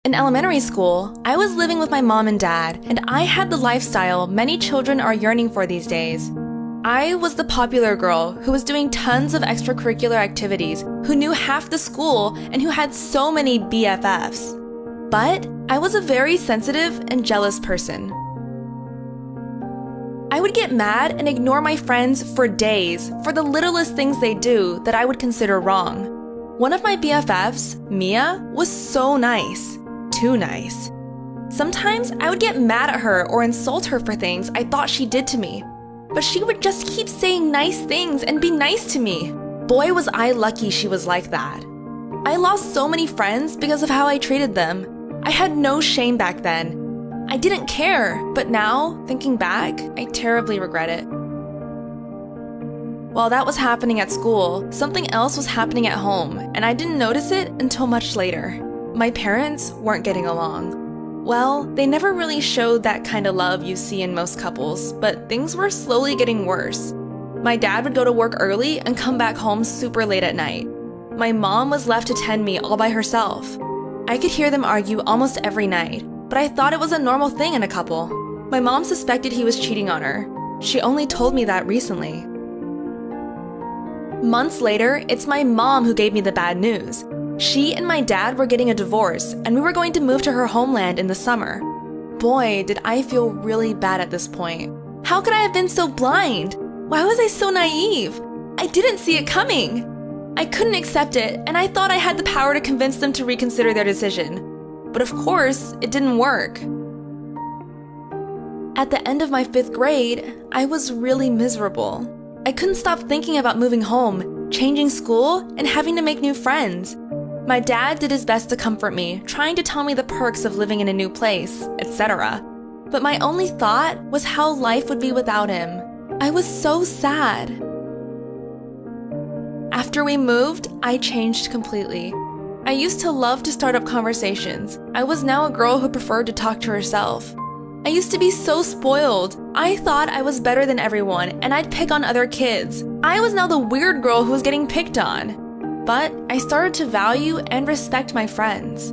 In elementary school, I was living with my mom and dad, and I had the lifestyle many children are yearning for these days. I was the popular girl who was doing tons of extracurricular activities, who knew half the school, and who had so many BFFs. But I was a very sensitive and jealous person. I would get mad and ignore my friends for days for the littlest things they do that I would consider wrong. One of my BFFs, Mia, was so nice. Too nice. Sometimes I would get mad at her or insult her for things I thought she did to me, but she would just keep saying nice things and be nice to me. Boy, was I lucky she was like that. I lost so many friends because of how I treated them. I had no shame back then. I didn't care, but now, thinking back, I terribly regret it. While that was happening at school, something else was happening at home, and I didn't notice it until much later. My parents weren't getting along. Well, they never really showed that kind of love you see in most couples, but things were slowly getting worse. My dad would go to work early and come back home super late at night. My mom was left to tend me all by herself. I could hear them argue almost every night, but I thought it was a normal thing in a couple. My mom suspected he was cheating on her. She only told me that recently. Months later, it's my mom who gave me the bad news. She and my dad were getting a divorce, and we were going to move to her homeland in the summer. Boy, did I feel really bad at this point. How could I have been so blind? Why was I so naive? I didn't see it coming. I couldn't accept it, and I thought I had the power to convince them to reconsider their decision. But of course, it didn't work. At the end of my 5th grade, I was really miserable. I couldn't stop thinking about moving home, changing school, and having to make new friends. My dad did his best to comfort me, trying to tell me the perks of living in a new place, etc. But my only thought was how life would be without him. I was so sad. After we moved, I changed completely. I used to love to start up conversations. I was now a girl who preferred to talk to herself. I used to be so spoiled. I thought I was better than everyone, and I'd pick on other kids. I was now the weird girl who was getting picked on. But I started to value and respect my friends.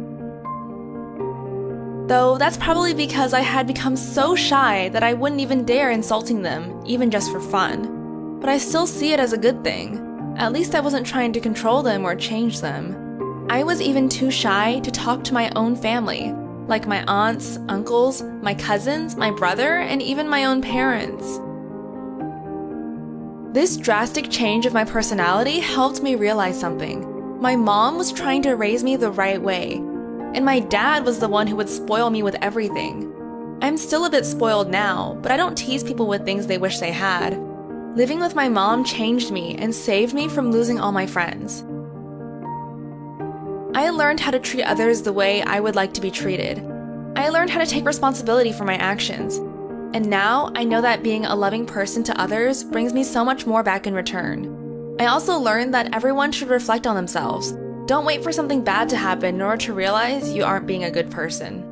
Though that's probably because I had become so shy that I wouldn't even dare insulting them, even just for fun. But I still see it as a good thing. At least I wasn't trying to control them or change them. I was even too shy to talk to my own family, like my aunts, uncles, my cousins, my brother, and even my own parents. This drastic change of my personality helped me realize something. My mom was trying to raise me the right way, and my dad was the one who would spoil me with everything. I'm still a bit spoiled now, but I don't tease people with things they wish they had. Living with my mom changed me and saved me from losing all my friends. I learned how to treat others the way I would like to be treated. I learned how to take responsibility for my actions. And now I know that being a loving person to others brings me so much more back in return. I also learned that everyone should reflect on themselves. Don't wait for something bad to happen in order to realize you aren't being a good person.